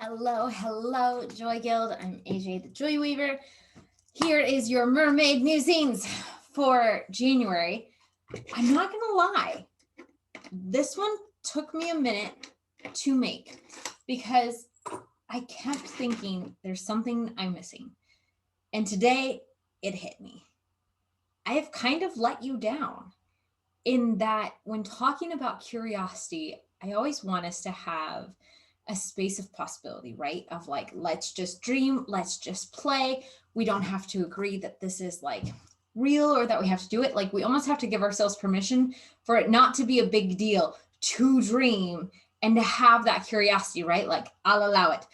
Hello, hello, Joy Guild. I'm AJ the Joy Weaver. Here is your Mermaid Musings for January. I'm not gonna lie, this one took me a minute to make because I kept thinking there's something I'm missing. And today it hit me. I have kind of let you down in that when talking about curiosity, I always want us to have a space of possibility, right? Of like, let's just dream, let's just play. We don't have to agree that this is like real or that we have to do it. Like, we almost have to give ourselves permission for it not to be a big deal to dream and to have that curiosity, right? Like, I'll allow it.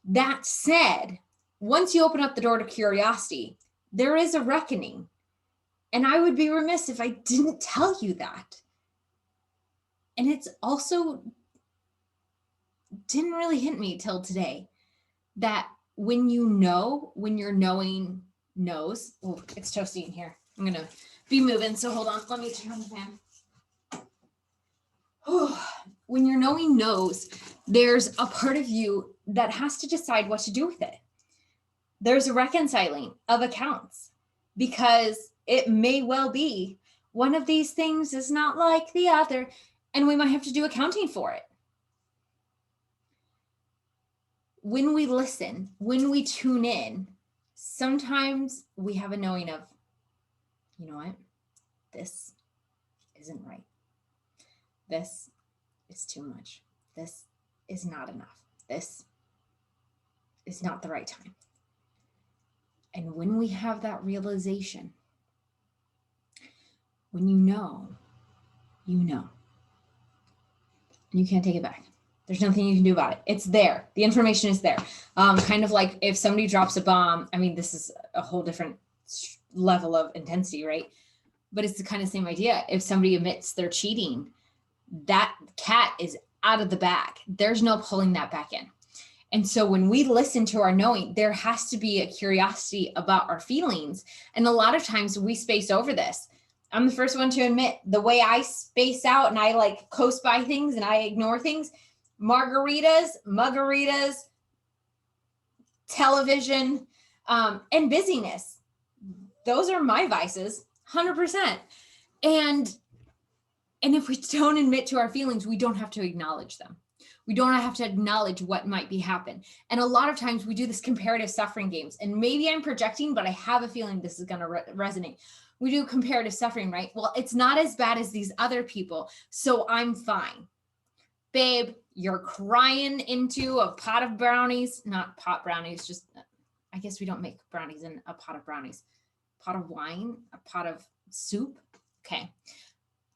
That said, once you open up the door to curiosity, there is a reckoning. And I would be remiss if I didn't tell you that. And it's also didn't really hit me till today that when you know, when your knowing knows, oh, it's toasty in here. I'm going to be moving. So hold on. Let me turn on the fan. When your knowing knows, there's a part of you that has to decide what to do with it. There's a reconciling of accounts because it may well be one of these things is not like the other, and we might have to do accounting for it. When we listen, when we tune in, sometimes we have a knowing of, you know what, this isn't right. This is too much. This is not enough. This is not the right time. And when we have that realization, when you know, and you can't take it back. There's nothing you can do about it. It's there. The information is there. Kind of like if somebody drops a bomb, I mean, this is a whole different level of intensity, right? But it's the kind of same idea. If somebody admits they're cheating, that cat is out of the bag. There's no pulling that back in. And so when we listen to our knowing, there has to be a curiosity about our feelings. And a lot of times we space over this. I'm the first one to admit the way I space out and I like coast by things and I ignore things. Margaritas, television, and busyness. Those are my vices, 100%. And if we don't admit to our feelings, we don't have to acknowledge them. We don't have to acknowledge what might be happen. And a lot of times we do this comparative suffering games. And maybe I'm projecting, but I have a feeling this is going to resonate. We do comparative suffering, right? Well, it's not as bad as these other people, so I'm fine. Babe, you're crying into a pot of brownies, not pot brownies, just, I guess we don't make brownies in a pot of brownies. Pot of wine, a pot of soup. Okay.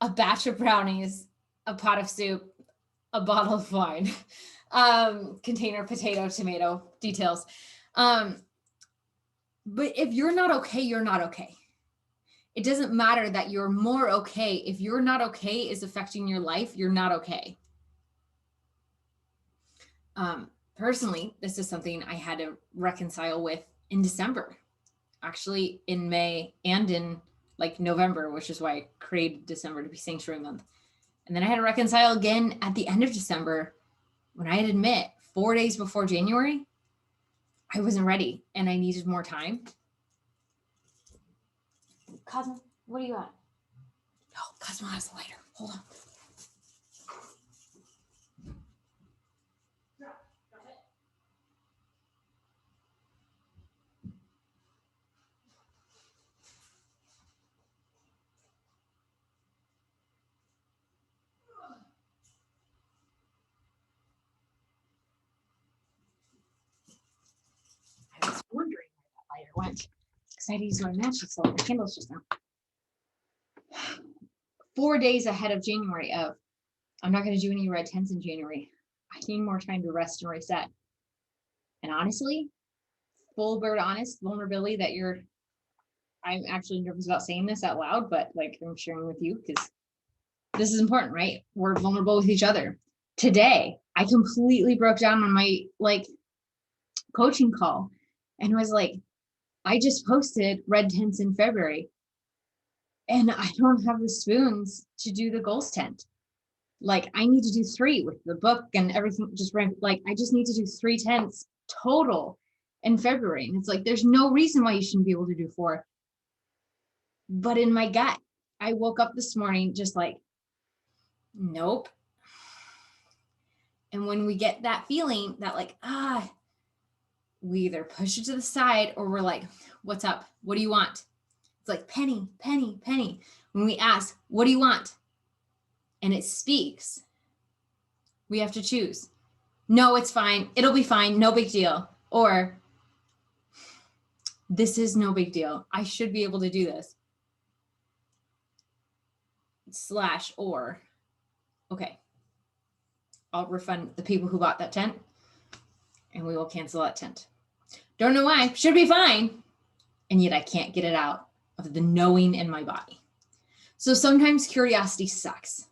A batch of brownies, a pot of soup, a bottle of wine, container, potato, tomato, details. But if you're not okay, you're not okay. It doesn't matter that you're more okay. If you're not okay is affecting your life, you're not okay. Personally, this is something I had to reconcile with in December, actually in May and in like November, which is why I created December to be Sanctuary Month. And then I had to reconcile again at the end of December when I had to admit 4 days before January, I wasn't ready and I needed more time. Cosmo, what do you got? No, Cosmo has a lighter. Hold on. I was wondering where that lighter went because I had to use my matches to light the candles just now. 4 days ahead of January of, I'm not going to do any red tents in January. I need more time to rest and reset. And honestly, full bird honest vulnerability that I'm actually nervous about saying this out loud, but like I'm sharing with you because this is important, right? We're vulnerable with each other. Today, I completely broke down on my like coaching call and was like, I just posted red tents in February and I don't have the spoons to do the goals tent. Like I need to do 3 with the book and everything just ran. Like I just need to do 3 tents total in February. And it's like, there's no reason why you shouldn't be able to do 4. But in my gut, I woke up this morning just like, nope. And when we get that feeling that like, we either push it to the side or we're like, what's up? What do you want? It's like penny, penny, penny. When we ask, what do you want? And it speaks, we have to choose. No, it's fine. It'll be fine. No big deal. Or this is no big deal. I should be able to do this. / or, okay, I'll refund the people who bought that tent and we will cancel that tent. Don't know why. Should be fine. And yet I can't get it out of the knowing in my body. So sometimes curiosity sucks.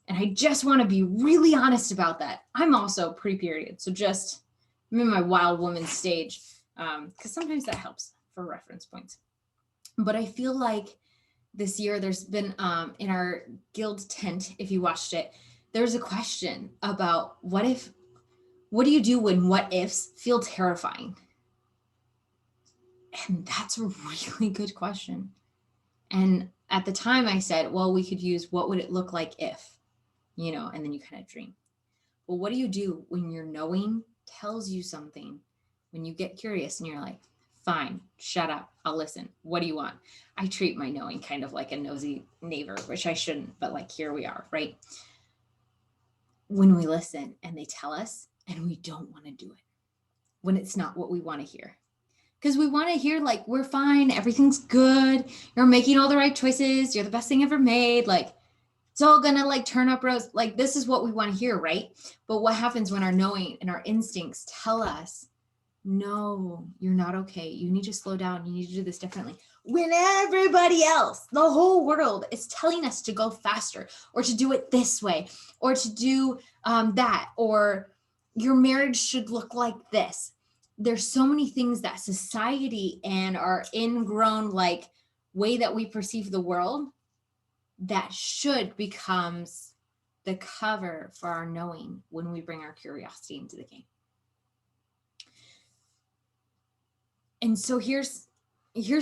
And I just want to be really honest about that. I'm also pre-period. So I'm in my wild woman stage because sometimes that helps for reference points. But I feel like this year there's been in our guild tent, if you watched it, there's a question about what do you do when what ifs feel terrifying? And that's a really good question. And at the time I said, well, we could use what would it look like if, and then you kind of dream. Well, what do you do when your knowing tells you something, when you get curious and you're like, fine, shut up, I'll listen. What do you want? I treat my knowing kind of like a nosy neighbor, which I shouldn't, but like here we are, right? When we listen and they tell us and we don't want to do it, when it's not what we want to hear. Because we want to hear like, we're fine, everything's good, you're making all the right choices, you're the best thing ever made, like it's all gonna like turn up rose. Like this is what we want to hear, right? But what happens when our knowing and our instincts tell us, no, you're not okay. You need to slow down. You need to do this differently. When everybody else, the whole world is telling us to go faster or to do it this way or to do that, or your marriage should look like this. There's so many things that society and our ingrown like way that we perceive the world that should becomes the cover for our knowing when we bring our curiosity into the game. And so here's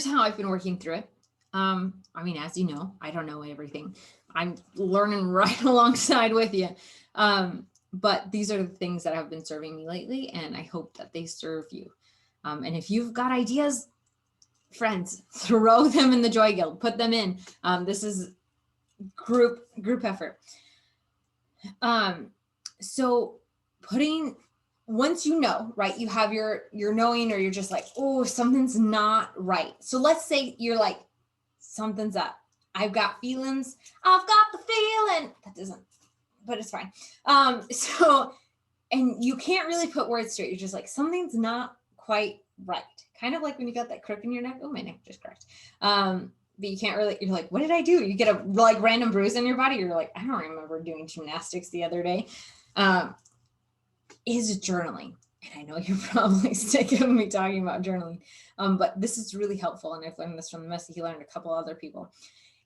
how I've been working through it. As you know, I don't know everything. I'm learning right alongside with you. But these are the things that have been serving me lately, and I hope that they serve you. And if you've got ideas, friends, throw them in the Joy Guild, put them in. This is group effort. So once you know, right, you have your knowing, or you're just like, oh, something's not right. So let's say you're like, something's up. I've got feelings. I've got the feeling. That doesn't, but it's fine. And you can't really put words to it. You're just like, something's not quite right. Kind of like when you got that crook in your neck. Oh, my neck just cracked. But you can't really, you're like, what did I do? You get a like random bruise in your body. You're like, I don't remember doing gymnastics the other day. Is journaling. And I know you're probably sick of me talking about journaling, but this is really helpful. And I've learned this from the Messy Healer and a couple other people,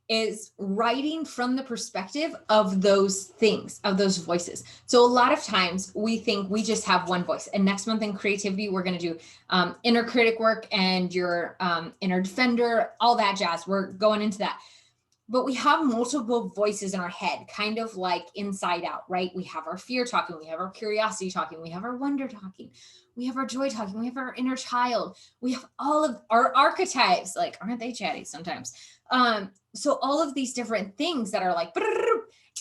is writing from the perspective of those things, of those voices. So a lot of times we think we just have one voice, and next month in creativity, we're going to do inner critic work and your inner defender, all that jazz. We're going into that. But we have multiple voices in our head, kind of like inside out, right? We have our fear talking, we have our curiosity talking, we have our wonder talking, we have our joy talking, we have our inner child, we have all of our archetypes, like, aren't they chatty sometimes? So all of these different things that are like,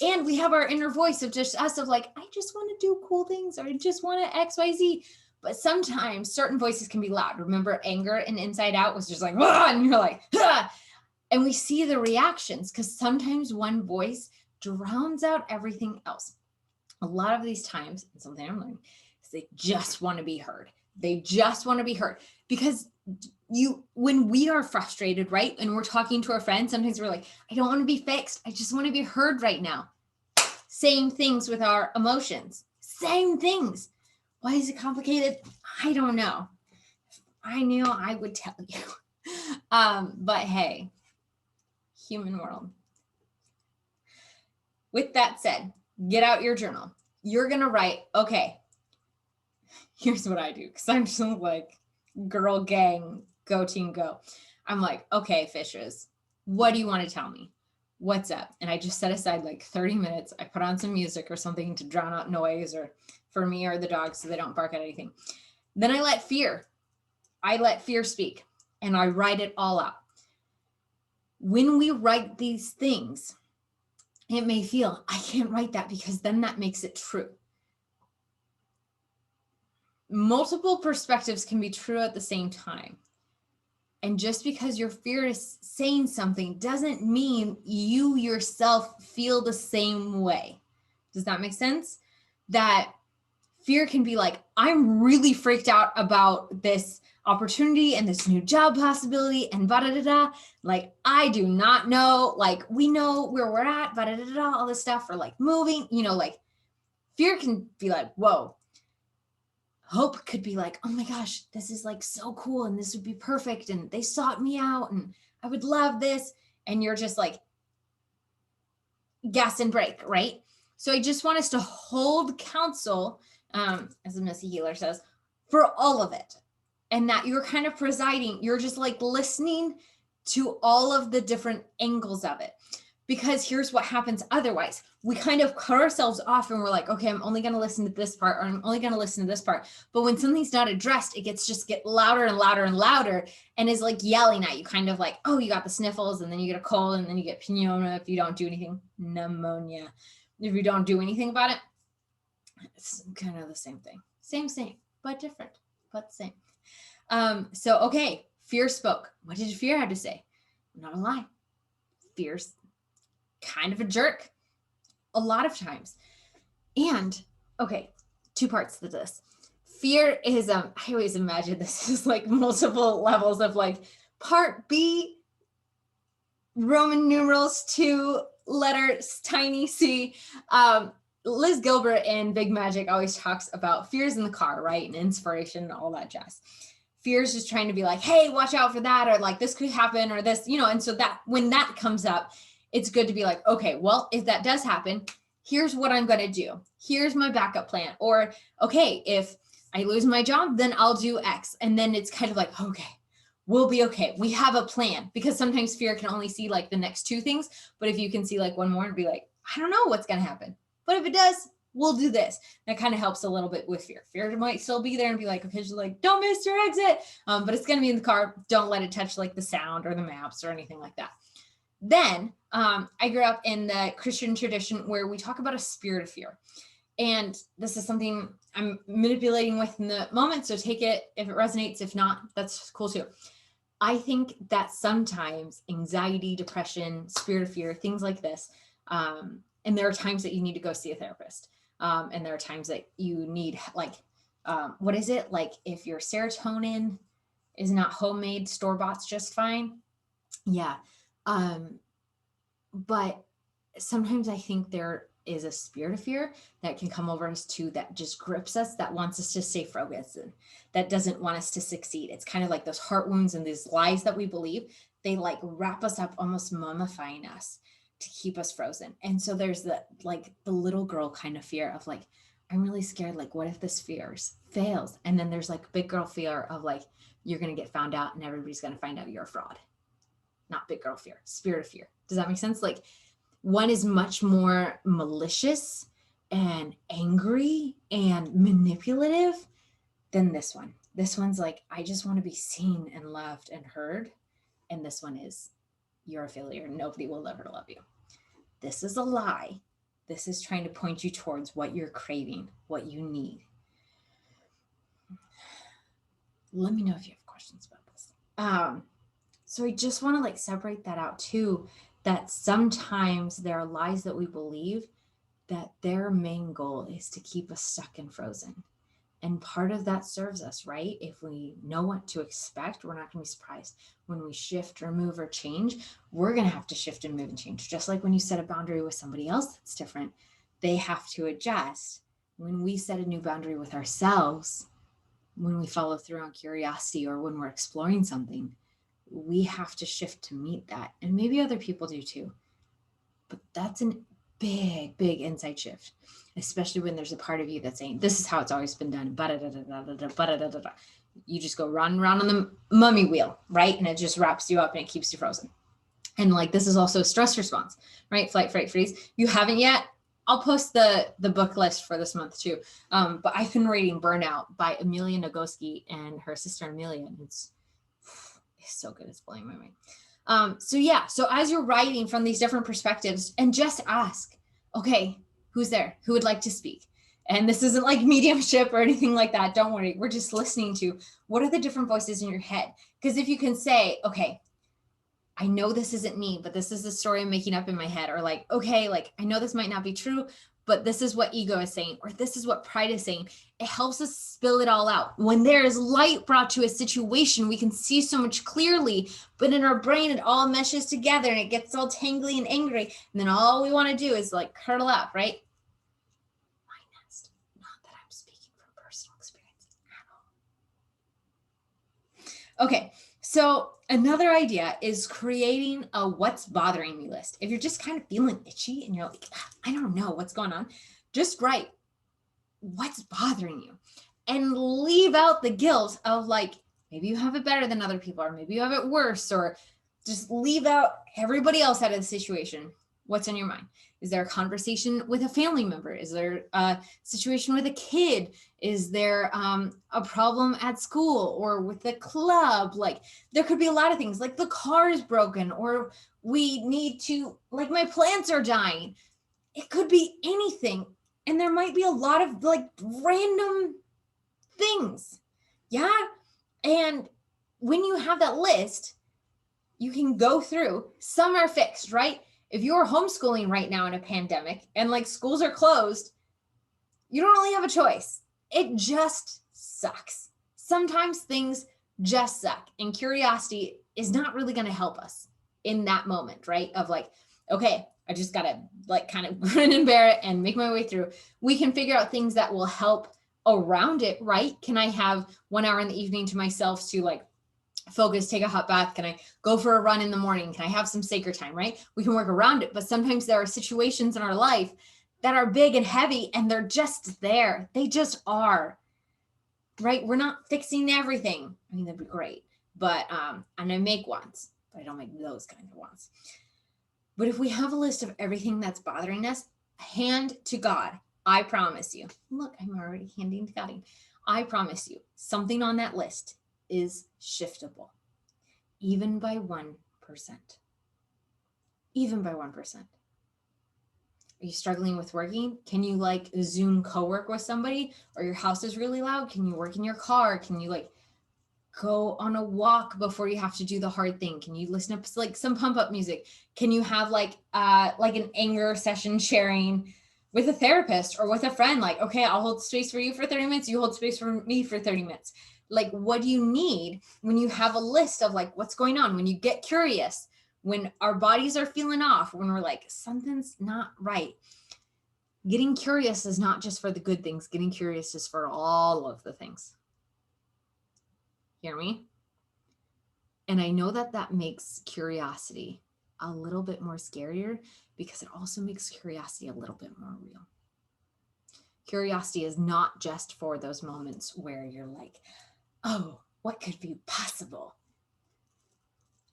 and we have our inner voice of just us of like, I just want to do cool things, or I just want to XYZ. But sometimes certain voices can be loud. Remember, anger and Inside Out was just like, and you're like, and we see the reactions, because sometimes one voice drowns out everything else. A lot of these times, and something I'm learning, is they just want to be heard. They just want to be heard, because when we are frustrated, right? And we're talking to our friends, sometimes we're like, I don't want to be fixed. I just want to be heard right now. Same things with our emotions. Same things. Why is it complicated? I don't know. If I knew, I would tell you. But hey, human world. With that said, get out your journal. You're going to write, okay, here's what I do. Cause I'm just like girl gang, go team, go. I'm like, okay, fishes, what do you want to tell me? What's up? And I just set aside like 30 minutes. I put on some music or something to drown out noise, or for me or the dogs so they don't bark at anything. Then I let fear speak, and I write it all out. When we write these things, it may feel, I can't write that because then that makes it true. Multiple perspectives can be true at the same time. And just because your fear is saying something doesn't mean you yourself feel the same way. Does that make sense? That fear can be like, I'm really freaked out about this opportunity and this new job possibility and da-da-da-da. Like, I do not know, like, we know where we're at, da-da-da-da, all this stuff, or like moving, like fear can be like, whoa. Hope could be like, oh my gosh, this is like so cool and this would be perfect and they sought me out and I would love this. And you're just like gas and brake, right? So I just want us to hold counsel, as the Missy Healer says, for all of it. And that you're kind of presiding, you're just like listening to all of the different angles of it. Because here's what happens otherwise. We kind of cut ourselves off and we're like, okay, I'm only going to listen to this part, or I'm only going to listen to this part. But when something's not addressed, it get louder and louder and louder and is like yelling at you, kind of like, oh, you got the sniffles, and then you get a cold, and then you get pneumonia if you don't do anything, pneumonia. If you don't do anything about it, it's kind of the same thing. Same, but different, but same. So, okay, fear spoke. What did fear have to say? Not a lie. Fear's kind of a jerk a lot of times. And okay, two parts to this. Fear is, I always imagine this is like multiple levels of like part B, Roman numerals 2 letters, tiny c. Liz Gilbert in Big Magic always talks about fears in the car, right? And inspiration and all that jazz. Fear's just trying to be like, hey, watch out for that, or like this could happen, or this, and so that when that comes up, it's good to be like, okay, well, if that does happen, here's what I'm going to do. Here's my backup plan. Or, okay, if I lose my job, then I'll do X. And then it's kind of like, okay, we'll be okay. We have a plan, because sometimes fear can only see like the next 2 things. But if you can see like one more and be like, I don't know what's going to happen, but if it does, we'll do this. That kind of helps a little bit with fear. Fear might still be there and be like, occasionally like, don't miss your exit. But it's going to be in the car. Don't let it touch like the sound or the maps or anything like that. Then I grew up in the Christian tradition where we talk about a spirit of fear. And this is something I'm manipulating with in the moment. So take it if it resonates. If not, that's cool too. I think that sometimes anxiety, depression, spirit of fear, things like this. And there are times that you need to go see a therapist. And there are times that you need like, what is it? Like if your serotonin is not homemade, store-bought's just fine. Yeah. But sometimes I think there is a spirit of fear that can come over us too, that just grips us, that wants us to stay frozen, that doesn't want us to succeed. It's kind of like those heart wounds and these lies that we believe. They like wrap us up, almost mummifying us to keep us frozen. And so there's the little girl kind of fear of like, I'm really scared. Like, what if this fails? And then there's like big girl fear of like, you're going to get found out and everybody's going to find out you're a fraud. Not big girl fear, spirit of fear. Does that make sense? Like one is much more malicious and angry and manipulative than this one. This one's like, I just want to be seen and loved and heard. And this one is, you're a failure. Nobody will ever love you. This is a lie. This is trying to point you towards what you're craving, what you need. Let me know if you have questions about this. So I just want to like separate that out too, that sometimes there are lies that we believe that their main goal is to keep us stuck and frozen. And part of that serves us, right? If we know what to expect, we're not going to be surprised. When we shift or move or change, we're going to have to shift and move and change. Just like when you set a boundary with somebody else that's different, they have to adjust. When we set a new boundary with ourselves, when we follow through on curiosity or when we're exploring something, we have to shift to meet that. And maybe other people do too. But that's an big, big insight shift, especially when there's a part of you that's saying, this is how it's always been done. You just go round and round on the mummy wheel, right? And it just wraps you up and it keeps you frozen. And like, this is also a stress response, right? Flight, fright, freeze. You haven't yet. I'll post the book list for this month too. But I've been reading Burnout by Amelia Nagoski and her sister Amelia. And it's so good. It's blowing my mind. So as you're writing from these different perspectives, and just ask, okay, who's there? Who would like to speak? And this isn't like mediumship or anything like that. Don't worry. We're just listening to what are the different voices in your head. Because if you can say, okay, I know this isn't me, but this is the story I'm making up in my head. Or like, okay, like I know this might not be true, but this is what ego is saying, or this is what pride is saying. It helps us spill it all out. When there is light brought to a situation, we can see so much clearly, but in our brain, it all meshes together and it gets all tangly and angry. And then all we want to do is like curl up, right? My nest. Not that I'm speaking from personal experience at all. Okay. So another idea is creating a what's bothering me list. If you're just kind of feeling itchy and you're like, I don't know what's going on, just write what's bothering you and leave out the guilt of like, maybe you have it better than other people, or maybe you have it worse, or just leave out everybody else out of the situation. What's in your mind? Is there a conversation with a family member? Is there a situation with a kid? Is there a problem at school or with the club? Like there could be a lot of things, like the car is broken, or we need to, like my plants are dying. It could be anything. And there might be a lot of like random things. Yeah. And when you have that list, you can go through. Some are fixed, right? If you're homeschooling right now in a pandemic and like schools are closed, you don't really have a choice. It just sucks. Sometimes things just suck. And curiosity is not really going to help us in that moment, right? Of like, okay, I just got to like kind of grin and bear it and make my way through. We can figure out things that will help around it, right? Can I have 1 hour in the evening to myself to like focus, take a hot bath? Can I go for a run in the morning? Can I have some sacred time, right? We can work around it. But sometimes there are situations in our life that are big and heavy and they're just there. They just are, right? We're not fixing everything. I mean, that'd be great. But, and I make ones, but I don't make those kind of ones. But if we have a list of everything that's bothering us, hand to God. I promise you. Look, I'm already handing to God. I promise you, something on that list is shiftable, even by 1%. Even by 1%. Are you struggling with working? Can you like Zoom co-work with somebody? Or your house is really loud? Can you work in your car? Can you like go on a walk before you have to do the hard thing? Can you listen to like some pump up music? Can you have like an anger session sharing with a therapist or with a friend? Like, okay, I'll hold space for you for 30 minutes. You hold space for me for 30 minutes. Like, what do you need when you have a list of like, what's going on? When you get curious, when our bodies are feeling off, when we're like, something's not right. Getting curious is not just for the good things. Getting curious is for all of the things. Hear me? And I know that that makes curiosity a little bit more scarier because it also makes curiosity a little bit more real. Curiosity is not just for those moments where you're like, oh, what could be possible?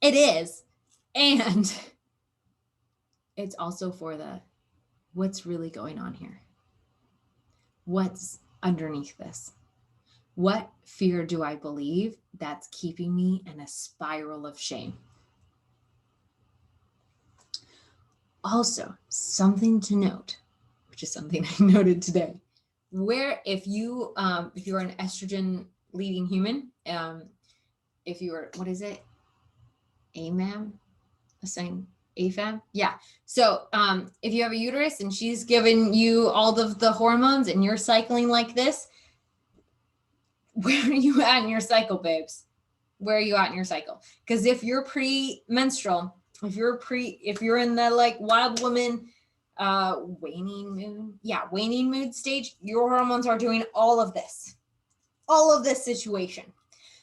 It is. And it's also for the what's really going on here? What's underneath this? What fear do I believe that's keeping me in a spiral of shame? Also, something to note, which is something I noted today, where if you're an estrogen leading human, if you're, what is it? AMAM? AFAB? Yeah. So if you have a uterus and she's giving you all of the hormones and you're cycling like this, where are you at in your cycle, babes? Where are you at in your cycle? Because if you're pre-menstrual, if you're in the like wild woman, waning mood stage, your hormones are doing all of this situation.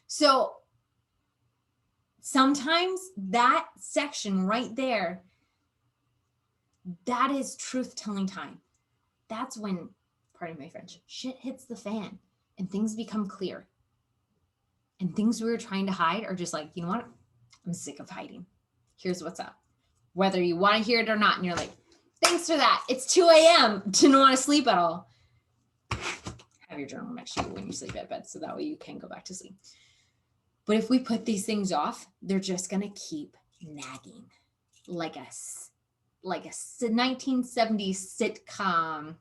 So sometimes that section right there, That is truth-telling time. That's when, pardon my French, shit hits the fan and things become clear. And things we were trying to hide are just like, you know what? I'm sick of hiding. Here's what's up. Whether you want to hear it or not, and you're like, thanks for that. It's 2 a.m. Didn't want to sleep at all. Have your journal next to you when you sleep at bed, so that way you can go back to sleep. But if we put these things off, they're just going to keep nagging like a 1970s sitcom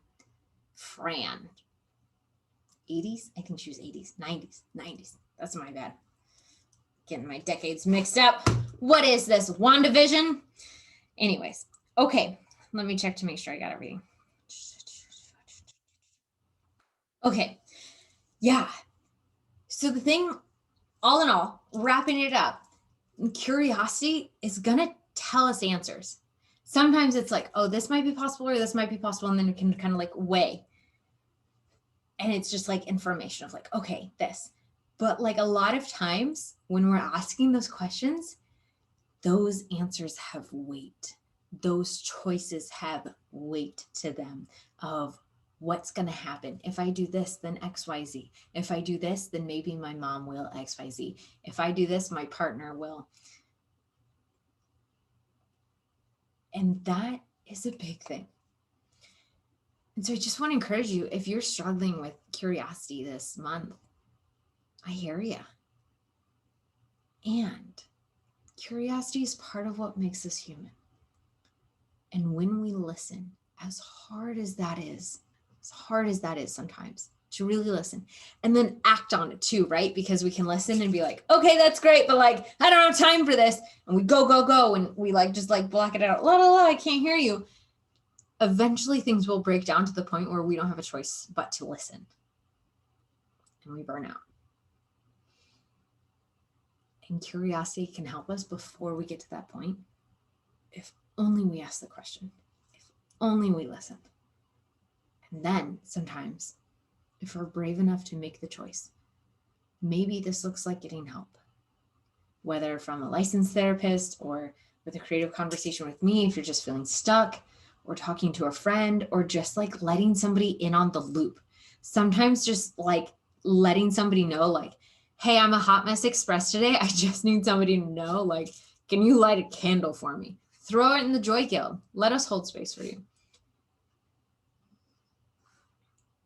Fran. 80s? I think she was 80s, 90s. That's my bad. Getting my decades mixed up. What is this? WandaVision? Anyways, okay. Let me check to make sure I got everything. Okay. Yeah. So the thing, all in all, wrapping it up, curiosity is going to tell us answers. Sometimes it's like, oh, this might be possible or this might be possible. And then we can kind of like weigh. And it's just like information of like, okay, this. But like a lot of times when we're asking those questions, those answers have weight. Those choices have weight to them of what's going to happen. If I do this, then XYZ. If I do this, then maybe my mom will XYZ. If I do this, my partner will. And that is a big thing. And so I just want to encourage you, if you're struggling with curiosity this month, I hear you. And curiosity is part of what makes us human. And when we listen, as hard as that is sometimes, to really listen and then act on it too, right? Because we can listen and be like, okay, that's great, but like, I don't have time for this. And we go, and we like, just like block it out. I can't hear you. Eventually things will break down to the point where we don't have a choice but to listen. And we burn out. And curiosity can help us before we get to that point. If only we ask the question, if only we listen. And then sometimes, if we're brave enough to make the choice, maybe this looks like getting help, whether from a licensed therapist or with a creative conversation with me, if you're just feeling stuck, or talking to a friend, or just like letting somebody in on the loop. Sometimes just like letting somebody know, like, hey, I'm a hot mess express today. I just need somebody to know, like, can you light a candle for me? Throw it in the Joy Guild. Let us hold space for you.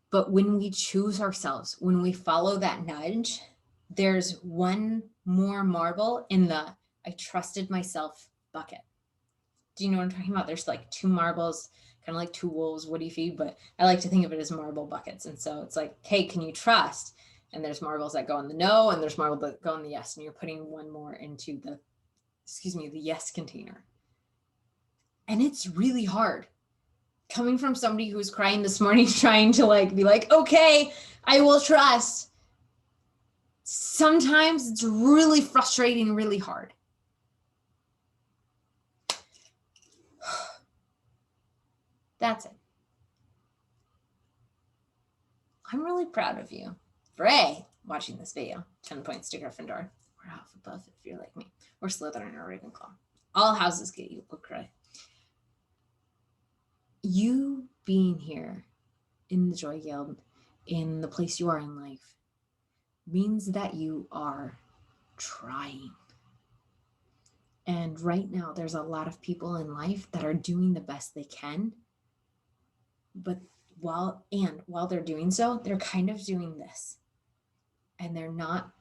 But when we choose ourselves, when we follow that nudge, there's one more marble in the I trusted myself bucket. Do you know what I'm talking about? There's like two marbles, kind of like two wolves, what do you feed? But I like to think of it as marble buckets. And so it's like, hey, can you trust? And there's marbles that go in the no, and there's marbles that go in the yes. And you're putting one more into the yes container. And it's really hard. Coming from somebody who was crying this morning, trying to like be like, okay, I will trust. Sometimes it's really frustrating, really hard. That's it. I'm really proud of you for watching this video. 10 points to Gryffindor. Or Hufflepuff if you're like me. Or Slytherin or Ravenclaw. All houses get equal credit. You being here in the Joy Guild, in the place you are in life, means that you are trying. And right now, there's a lot of people in life that are doing the best they can. But while they're doing so, they're kind of doing this. And they're not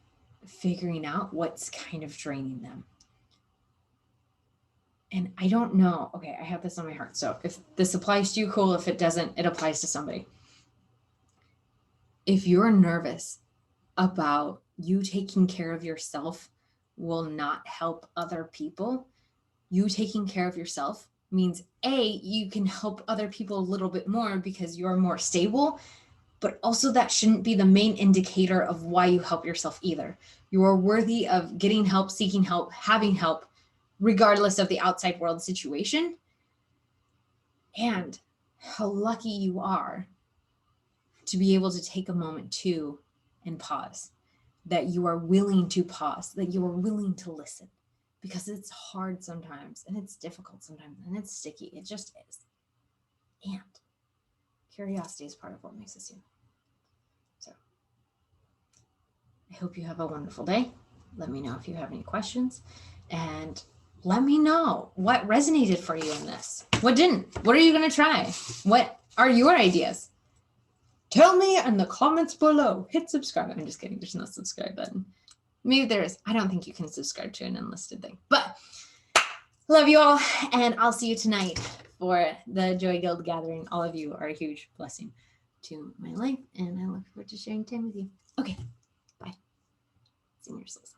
figuring out what's kind of draining them. And I don't know. Okay, I have this on my heart. So if this applies to you, cool. If it doesn't, it applies to somebody. If you're nervous about you taking care of yourself will not help other people, you taking care of yourself means you can help other people a little bit more because you're more stable, but also that shouldn't be the main indicator of why you help yourself either. You are worthy of getting help, seeking help, having help, regardless of the outside world situation. And how lucky you are to be able to take a moment too and pause, that you are willing to pause, that you are willing to listen, because it's hard sometimes and it's difficult sometimes and it's sticky. It just is. And curiosity is part of what makes us human. So I hope you have a wonderful day. Let me know if you have any questions, and let me know what resonated for you in this. What didn't? What are you going to try? What are your ideas? Tell me in the comments below. Hit subscribe. I'm just kidding. There's no subscribe button. Maybe there is. I don't think you can subscribe to an unlisted thing. But love you all. And I'll see you tonight for the Joy Guild gathering. All of you are a huge blessing to my life. And I look forward to sharing time with you. Okay. Bye. Sing your souls.